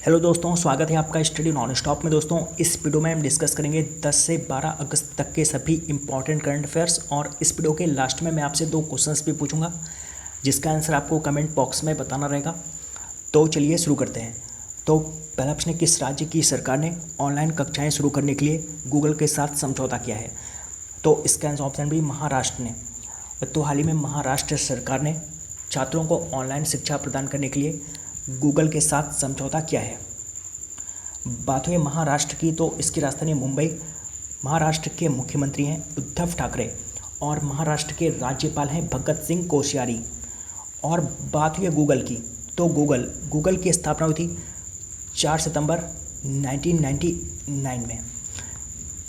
Hello दोस्तों, स्वागत है आपका स्टडी नॉन स्टॉप में। दोस्तों, इस वीडियो में हम डिस्कस करेंगे 10 से 12 अगस्त तक के सभी इंपॉर्टेंट करंट अफेयर्स। और इस वीडियो के लास्ट में मैं आपसे 2 क्वेश्चंस भी पूछूंगा जिसका आंसर आपको कमेंट बॉक्स में बताना रहेगा। तो चलिए शुरू करते हैं। तो पहला प्रश्न है, किस राज्य की सरकार ने ऑनलाइन कक्षाएँ शुरू करने के लिए गूगल के साथ समझौता किया है? तो इसका आंसर ऑप्शन बी महाराष्ट्र ने। तो हाल ही में महाराष्ट्र सरकार ने छात्रों को ऑनलाइन शिक्षा प्रदान करने के लिए गूगल के साथ समझौता किया है। बात हुई महाराष्ट्र की, तो इसकी राजधानी मुंबई। महाराष्ट्र के मुख्यमंत्री हैं उद्धव ठाकरे और महाराष्ट्र के राज्यपाल हैं भगत सिंह कोश्यारी। और बात हुई गूगल की, तो गूगल की स्थापना हुई थी 4 सितंबर 1999 में।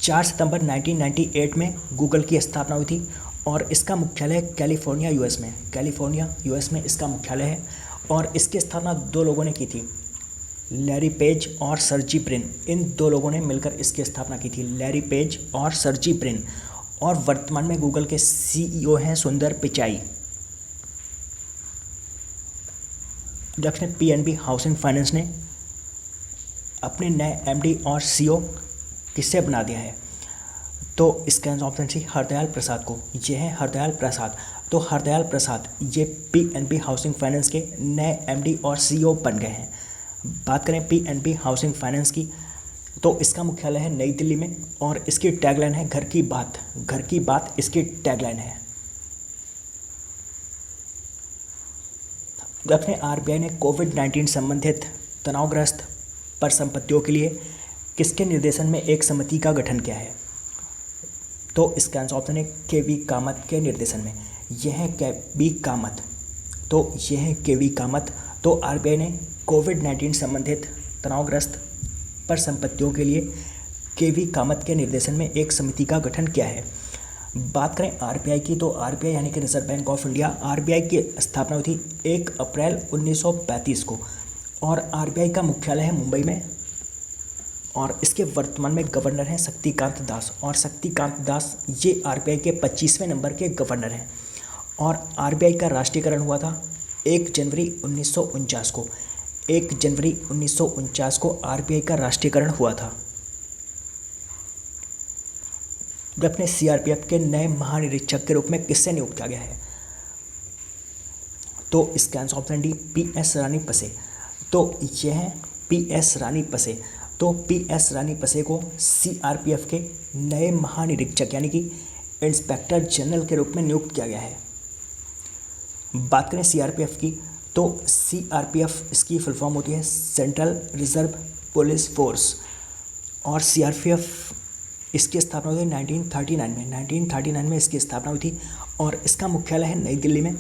4 सितंबर 1998 में गूगल की स्थापना हुई थी और इसका मुख्यालय कैलिफोर्निया यूएस में इसका मुख्यालय है। और इसकी स्थापना 2 लोगों ने की थी, लैरी पेज और सर्जी ब्रिन। इन 2 लोगों ने मिलकर इसकी स्थापना की थी, लैरी पेज और सर्जी ब्रिन। और वर्तमान में गूगल के सीईओ हैं सुंदर पिचाई। दक्षिण पीएनबी हाउसिंग फाइनेंस ने अपने नए एमडी और सीईओ किससे बना दिया है? तो इसका आंसर ऑप्शन सी हरदयाल प्रसाद को। ये है हरदयाल प्रसाद। तो हरदयाल प्रसाद ये पीएनबी हाउसिंग फाइनेंस के नए एमडी और सीईओ बन गए हैं। बात करें पीएनबी हाउसिंग फाइनेंस की, तो इसका मुख्यालय है नई दिल्ली में और इसकी टैगलाइन है घर की बात इसकी टैगलाइन है। अपने आरबीआई ने कोविड-19 संबंधित तनावग्रस्त परिसंपत्तियों के लिए किसके निर्देशन में एक समिति का गठन किया है? तो इसका आंसर ऑप्शन है केवी कामत के निर्देशन में। यह है केवी कामत। तो यह है केवी कामत। तो आरबीआई ने कोविड-19 संबंधित तनावग्रस्त परिसंपत्तियों के लिए केवी कामत के निर्देशन में एक समिति का गठन किया है। बात करें आरबीआई की, तो आरबीआई यानी कि reserve bank of India, RBI की स्थापना हुई थी 1 अप्रैल 1935 को और आरबीआई का मुख्यालय है मुंबई में। और इसके वर्तमान में गवर्नर हैं शक्तिकांत दास। और शक्तिकांत दास ये आरबीआई के 25वें नंबर के गवर्नर हैं। और आरबीआई का राष्ट्रीयकरण हुआ था 1 जनवरी 1949 को। 1 जनवरी 1949 को आरबीआई का राष्ट्रीयकरण हुआ था। अपने सीआरपीएफ के नए महानिरीक्षक के रूप में किससे नियुक्त किया गया है? तो इसका आंसर ऑप्शन डी पीएस रानी पसे। तो यह है पीएस रानी पसे। तो पीएस रानी पसे को सीआरपीएफ के नए महानिरीक्षक यानी कि इंस्पेक्टर जनरल के रूप में नियुक्त किया गया है। बात करें सीआरपीएफ की, तो सीआरपीएफ इसकी फुल फॉर्म होती है सेंट्रल रिजर्व पुलिस फोर्स। और सीआरपीएफ इसकी स्थापना हुई 1939 में इसकी स्थापना हुई थी और इसका मुख्यालय है नई दिल्ली में।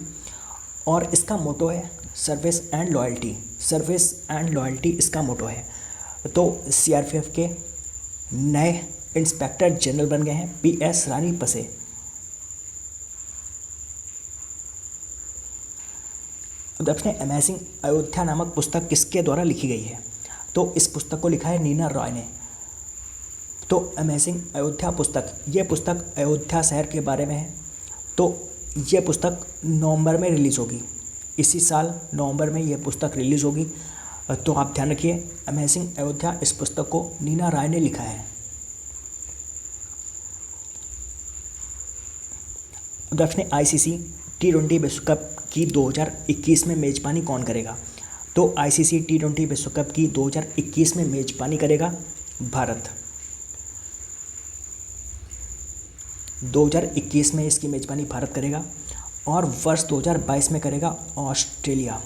और इसका मोटो है सर्विस एंड लॉयल्टी इसका मोटो है। तो सीआरपीएफ के नए इंस्पेक्टर जनरल बन गए हैं पीएस रानी पसे। अपने अमेजिंग अयोध्या नामक पुस्तक किसके द्वारा लिखी गई है? तो इस पुस्तक को लिखा है नीना रॉय ने। तो अमेजिंग अयोध्या पुस्तक, ये पुस्तक अयोध्या शहर के बारे में है। तो ये पुस्तक नवंबर में रिलीज़ होगी, इसी साल नवंबर में ये पुस्तक रिलीज़ होगी। तो आप ध्यान रखिए, अमेजिंग अयोध्या इस पुस्तक को नीना रॉय ने लिखा है। अपने आईसीसी T20 विश्व कप की 2021 में मेज़बानी कौन करेगा? तो आईसीसी T20 विश्व कप की 2021 में मेज़बानी करेगा भारत। 2021 में इसकी मेज़बानी भारत करेगा और वर्ष 2022 में करेगा ऑस्ट्रेलिया।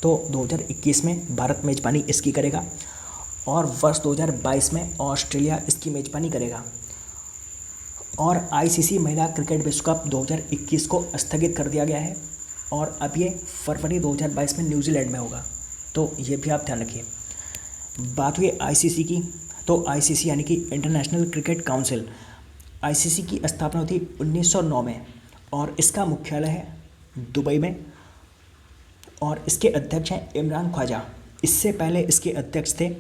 तो 2021 में भारत मेज़बानी इसकी करेगा और वर्ष 2022 में ऑस्ट्रेलिया इसकी मेज़बानी करेगा। और आईसीसी महिला क्रिकेट विश्व कप 2021 को स्थगित कर दिया गया है और अब ये फरवरी 2022 में न्यूजीलैंड में होगा। तो ये भी आप ध्यान रखिए। बात हुई आईसीसी की, तो आईसीसी यानी कि इंटरनेशनल क्रिकेट काउंसिल, आईसीसी की स्थापना हुई थी 1909 में और इसका मुख्यालय है दुबई में। और इसके अध्यक्ष हैं इमरान ख्वाजा। इससे पहले इसके अध्यक्ष थे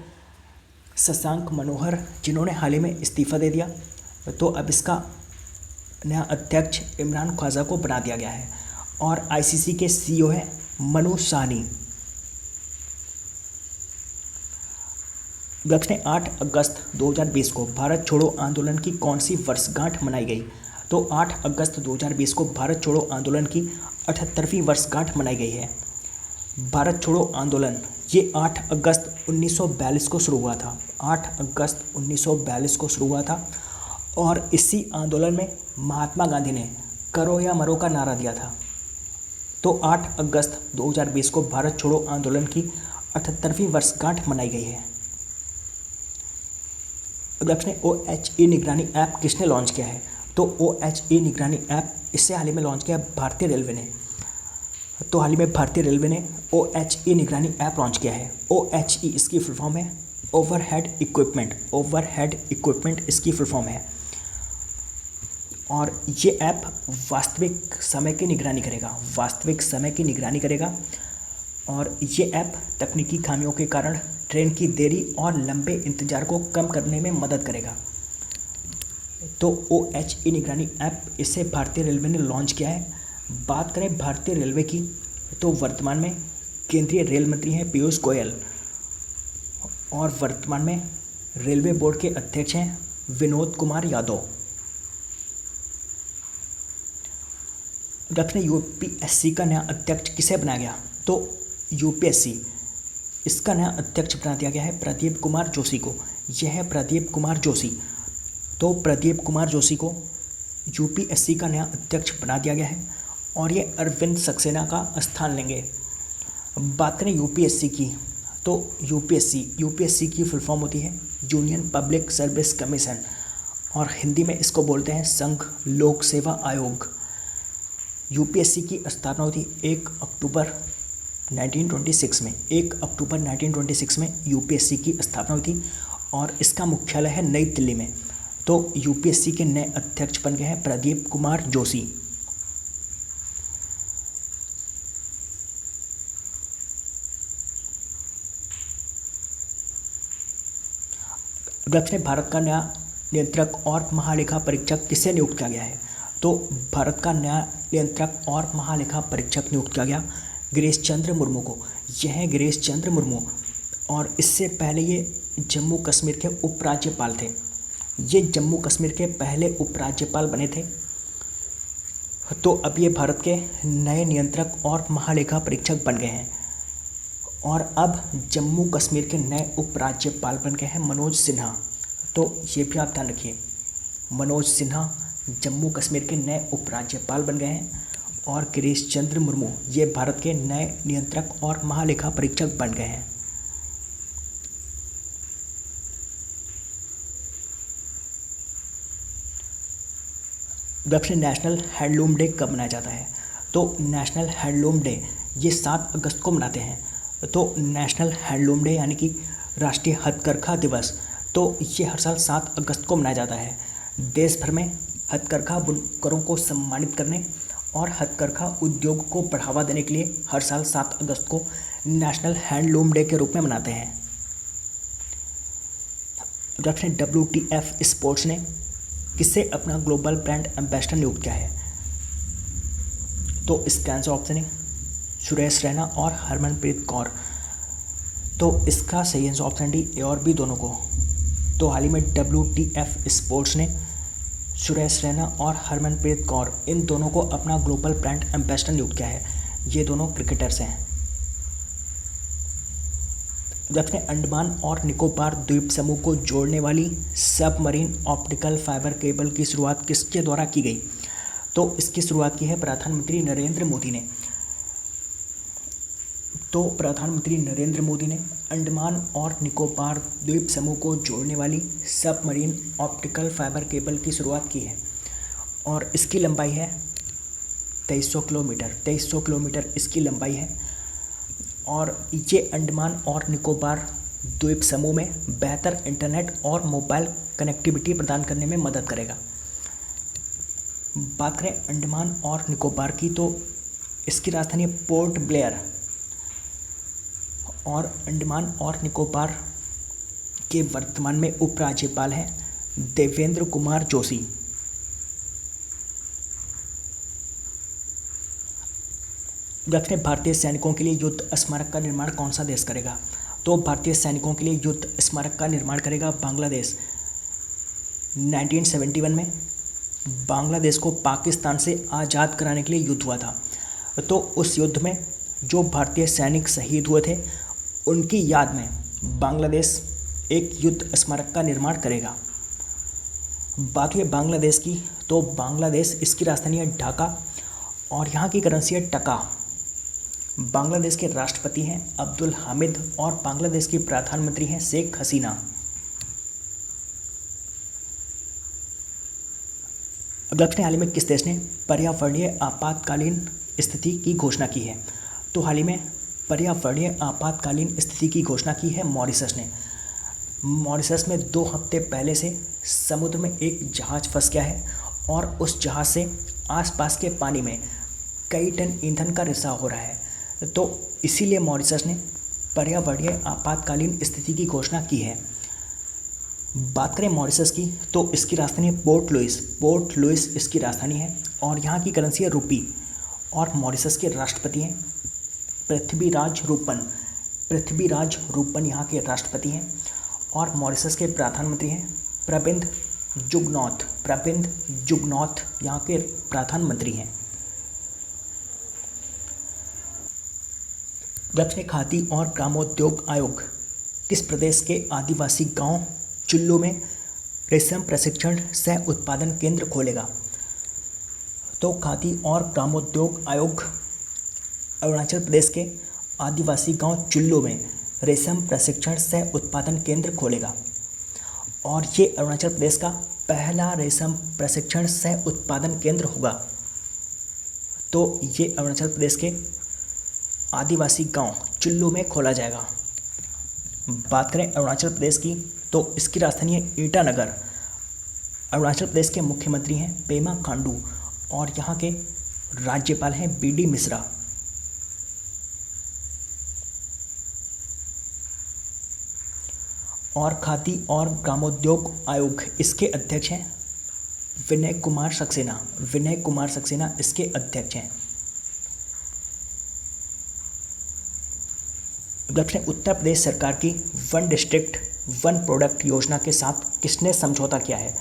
शशांक मनोहर, जिन्होंने हाल ही में इस्तीफ़ा दे दिया। तो अब इसका नया अध्यक्ष इमरान ख्वाजा को बना दिया गया है। और आईसीसी के सीईओ हैं मनु साहनी। दक्षिण 8 अगस्त 2020 को भारत छोड़ो आंदोलन की कौन सी वर्षगांठ मनाई गई? तो 8 अगस्त 2020 को भारत छोड़ो आंदोलन की 78वीं वर्षगांठ मनाई गई है। भारत छोड़ो आंदोलन ये 8 अगस्त 1942 को शुरू हुआ था। 8 अगस्त 1942 को शुरू हुआ था और इसी आंदोलन में महात्मा गांधी ने करो या मरो का नारा दिया था। तो 8 अगस्त 2020 को भारत छोड़ो आंदोलन की 78वीं वर्षगांठ मनाई गई है। दक्षिण OHE निगरानी ऐप किसने लॉन्च किया है? तो OHE निगरानी ऐप इससे हाल ही में लॉन्च किया भारतीय रेलवे ने। तो हाल ही में भारतीय रेलवे ने OHE निगरानी ऐप लॉन्च किया है। OHE इसकी फुल फॉर्म है ओवरहेड इक्विपमेंट। ओवरहेड इक्विपमेंट इसकी फुल फॉर्म है और ये ऐप वास्तविक समय की निगरानी करेगा। वास्तविक समय की निगरानी करेगा और ये ऐप तकनीकी खामियों के कारण ट्रेन की देरी और लंबे इंतजार को कम करने में मदद करेगा। तो OHE निगरानी ऐप इसे भारतीय रेलवे ने लॉन्च किया है। बात करें भारतीय रेलवे की तो वर्तमान में केंद्रीय रेल मंत्री हैं पीयूष गोयल और वर्तमान में रेलवे बोर्ड के अध्यक्ष हैं विनोद कुमार यादव। दक्षिण UPSC का नया अध्यक्ष किसे बनाया गया? तो UPSC इसका नया अध्यक्ष बना दिया गया है प्रदीप कुमार जोशी को। यह है प्रदीप कुमार जोशी। तो प्रदीप कुमार जोशी को UPSC का नया अध्यक्ष बना दिया गया है और ये अरविंद सक्सेना का स्थान लेंगे। बात करें UPSC की तो UPSC की फुल फॉर्म होती है यूनियन पब्लिक सर्विस कमीशन और हिंदी में इसको बोलते हैं संघ लोक सेवा आयोग। UPSC की स्थापना हुई थी 1 अक्टूबर 1926 में। 1 अक्टूबर 1926 में UPSC की स्थापना हुई थी और इसका मुख्यालय है नई दिल्ली में। तो UPSC के नए अध्यक्ष बन गए हैं प्रदीप कुमार जोशी। दक्षिण भारत का नया नियंत्रक और महालेखा परीक्षक किसे नियुक्त किया गया है? तो भारत का नया नियंत्रक और महालेखा परीक्षक नियुक्त किया गया गिरीश चंद्र मुर्मू को। यह है गिरीश चंद्र मुर्मू और इससे पहले ये जम्मू कश्मीर के उपराज्यपाल थे। ये जम्मू कश्मीर के पहले उपराज्यपाल बने थे। तो अब ये भारत के नए नियंत्रक और महालेखा परीक्षक बन गए हैं और अब जम्मू कश्मीर के नए उपराज्यपाल बन गए हैं मनोज सिन्हा। तो ये भी आप ध्यान रखिए, मनोज सिन्हा जम्मू कश्मीर के नए उपराज्यपाल बन गए हैं और गिरीश चंद्र मुर्मू ये भारत के नए नियंत्रक और महालेखा परीक्षक बन गए हैं। दक्षिण नेशनल हैंडलूम डे कब मनाया जाता है? तो नेशनल हैंडलूम डे ये 7 अगस्त को मनाते हैं। तो नेशनल हैंडलूम डे यानी कि राष्ट्रीय हथकरघा दिवस तो ये हर साल 7 अगस्त को मनाया जाता है। देश भर में हथकरघा बुनकरों को सम्मानित करने और हथकरघा उद्योग को बढ़ावा देने के लिए हर साल 7 अगस्त को नेशनल हैंडलूम डे के रूप में मनाते हैं। दक्षिण WTF स्पोर्ट्स ने किसे अपना ग्लोबल ब्रांड एम्बेसडर नियुक्त किया है? तो इसका आंसर ऑप्शन है सुरेश रैना और हरमनप्रीत कौर। तो इसका सही आंसर ऑप्शन डी ए और बी दोनों को। तो हाल ही में WTF स्पोर्ट्स ने सुरेश रैना और हरमनप्रीत कौर इन दोनों को अपना ग्लोबल ब्रांड एम्बेसडर नियुक्त किया है। ये दोनों क्रिकेटर्स हैं। दक्षिण अंडमान और निकोबार द्वीप समूह को जोड़ने वाली सबमरीन ऑप्टिकल फाइबर केबल की शुरुआत किसके द्वारा की गई? तो इसकी शुरुआत की है प्रधानमंत्री नरेंद्र मोदी ने। तो प्रधानमंत्री नरेंद्र मोदी ने अंडमान और निकोबार द्वीप समूह को जोड़ने वाली सबमरीन ऑप्टिकल फाइबर केबल की शुरुआत की है और इसकी लंबाई है 2300 किलोमीटर। 2300 किलोमीटर इसकी लंबाई है और ये अंडमान और निकोबार द्वीप समूह में बेहतर इंटरनेट और मोबाइल कनेक्टिविटी प्रदान करने में मदद करेगा। बात करें अंडमान और निकोबार की तो इसकी राजधानी पोर्ट ब्लेयर और अंडमान और निकोबार के वर्तमान में उपराज्यपाल हैं देवेंद्र कुमार जोशी। दक्षिण भारतीय सैनिकों के लिए युद्ध स्मारक का निर्माण कौन सा देश करेगा? तो भारतीय सैनिकों के लिए युद्ध स्मारक का निर्माण करेगा बांग्लादेश। 1971 में बांग्लादेश को पाकिस्तान से आज़ाद कराने के लिए युद्ध हुआ था, तो उस युद्ध में जो भारतीय सैनिक शहीद हुए थे उनकी याद में बांग्लादेश एक युद्ध स्मारक का निर्माण करेगा। बात हुई बांग्लादेश की, तो बांग्लादेश, इसकी राजधानी है ढाका और यहाँ की करेंसी है टका। बांग्लादेश के राष्ट्रपति हैं अब्दुल हामिद और बांग्लादेश की प्रधानमंत्री हैं शेख हसीना। अगला प्रश्न, हाल ही में किस देश ने पर्यावरणीय आपातकालीन स्थिति की घोषणा की है? तो हाल ही में पर्यावरणीय आपातकालीन स्थिति की घोषणा की है मॉरिशस ने। मॉरिशस में 2 हफ्ते पहले से समुद्र में एक जहाज़ फंस गया है और उस जहाज़ से आसपास के पानी में कई टन ईंधन का रिसाव हो रहा है, तो इसीलिए मॉरिशस ने पर्यावरणीय आपातकालीन स्थिति की घोषणा की है। बात करें मॉरिशस की, तो इसकी राजधानी है पोर्ट लुइस। पोर्ट लुइस इसकी राजधानी है और यहाँ की करेंसी है रुपी। और मॉरिशस के राष्ट्रपति हैं पृथ्वीराज रूपन। पृथ्वीराज रूपन यहाँ के राष्ट्रपति हैं और मॉरिशस के प्रधानमंत्री हैं प्रविंद जुगनॉथ। प्रविंद जुगनॉथ यहाँ के प्रधानमंत्री हैं। दक्षिण खादी और ग्रामोद्योग आयोग किस प्रदेश के आदिवासी गांव चुल्लू में रेशम प्रशिक्षण सह उत्पादन केंद्र खोलेगा? तो खादी और ग्रामोद्योग आयोग अरुणाचल प्रदेश के आदिवासी गांव चुल्लू में रेशम प्रशिक्षण सह उत्पादन केंद्र खोलेगा और ये अरुणाचल प्रदेश का पहला रेशम प्रशिक्षण सह उत्पादन केंद्र होगा। तो ये अरुणाचल प्रदेश के आदिवासी गांव चुल्लू में खोला जाएगा। बात करें अरुणाचल प्रदेश की, तो इसकी राजधानी है ईटानगर। अरुणाचल प्रदेश के मुख्यमंत्री हैं पेमा खांडू और यहाँ के राज्यपाल हैं BD मिश्रा। और खादी और ग्रामोद्योग आयोग इसके अध्यक्ष हैं विनय कुमार सक्सेना। विनय कुमार सक्सेना इसके अध्यक्ष हैं। उत्तर प्रदेश सरकार की वन डिस्ट्रिक्ट वन प्रोडक्ट योजना के साथ किसने समझौता किया है?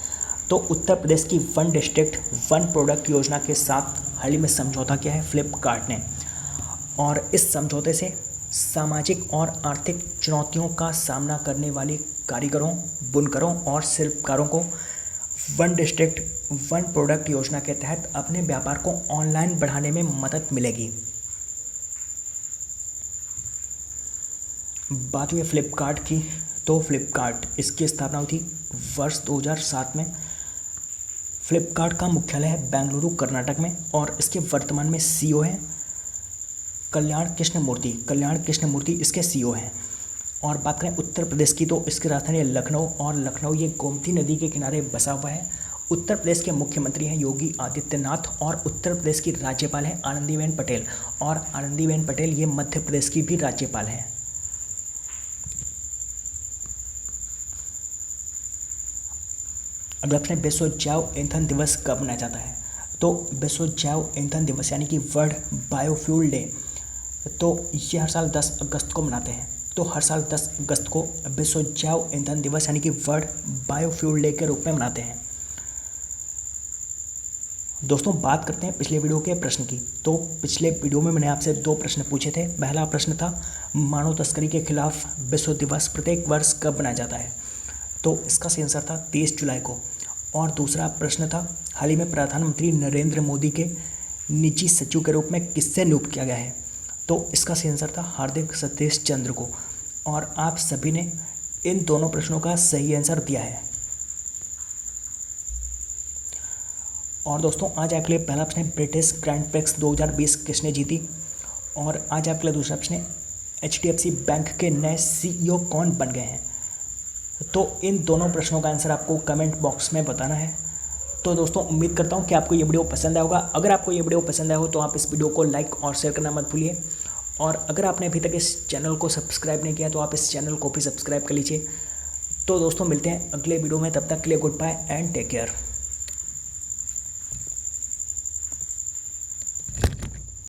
तो उत्तर प्रदेश की वन डिस्ट्रिक्ट वन प्रोडक्ट योजना के साथ हाल ही में समझौता किया है फ्लिपकार्ट ने और इस समझौते से सामाजिक और आर्थिक चुनौतियों का सामना करने वाले कारीगरों, बुनकरों और शिल्पकारों को वन डिस्ट्रिक्ट वन प्रोडक्ट योजना के तहत अपने व्यापार को ऑनलाइन बढ़ाने में मदद मिलेगी। बात हुई फ्लिपकार्ट की, तो फ्लिपकार्ट इसकी स्थापना हुई थी वर्ष 2007 में। फ्लिपकार्ट का मुख्यालय है बेंगलुरु कर्नाटक में और इसके वर्तमान में CEO हैं कल्याण कृष्णमूर्ति। कल्याण कृष्णमूर्ति इसके CEO हैं। और बात करें उत्तर प्रदेश की, तो इसकी राजधानी है लखनऊ और लखनऊ ये गोमती नदी के किनारे बसा हुआ है। उत्तर प्रदेश के मुख्यमंत्री हैं योगी आदित्यनाथ और उत्तर प्रदेश की राज्यपाल हैं आनंदीबेन पटेल और आनंदीबेन पटेल ये मध्य प्रदेश की भी राज्यपाल हैं। अगला प्रश्न, विश्व जैव ईंधन दिवस कब मनाया जाता है? तो विश्व जैव ईंधन दिवस यानी कि वर्ल्ड बायोफ्यूल डे, तो ये हर साल 10 अगस्त को मनाते हैं। तो हर साल 10 अगस्त को विश्व जैव ईंधन दिवस यानी कि वर्ल्ड बायोफ्यूल डे के रूप में मनाते हैं। दोस्तों बात करते हैं पिछले वीडियो के प्रश्न की। तो पिछले वीडियो में मैंने आपसे 2 प्रश्न पूछे थे। पहला प्रश्न था मानव तस्करी के खिलाफ विश्व दिवस प्रत्येक वर्ष कब मनाया जाता है? तो इसका सही आंसर था 23 जुलाई को। और दूसरा प्रश्न था हाल ही में प्रधानमंत्री नरेंद्र मोदी के निजी सचिव के रूप में किससे नियुक्त किया गया है? तो इसका सही आंसर था हार्दिक सतीश चंद्र को। और आप सभी ने इन दोनों प्रश्नों का सही आंसर दिया है। और दोस्तों आज आपके लिए पहला प्रश्न है ब्रिटिश ग्रैंड प्रिक्स 2020 किसने जीती? और आज आपके लिए दूसरा प्रश्न है HDFC बैंक के नए CEO कौन बन गए हैं? तो इन दोनों प्रश्नों का आंसर आपको कमेंट बॉक्स में बताना है। तो दोस्तों उम्मीद करता हूँ कि आपको ये वीडियो पसंद आया होगा। अगर आपको ये वीडियो पसंद आया हो तो आप इस वीडियो को लाइक और शेयर करना मत भूलिए। और अगर आपने अभी तक इस चैनल को सब्सक्राइब नहीं किया तो आप इस चैनल को भी सब्सक्राइब कर लीजिए। तो दोस्तों मिलते हैं अगले वीडियो में, तब तक के लिए goodbye and take care.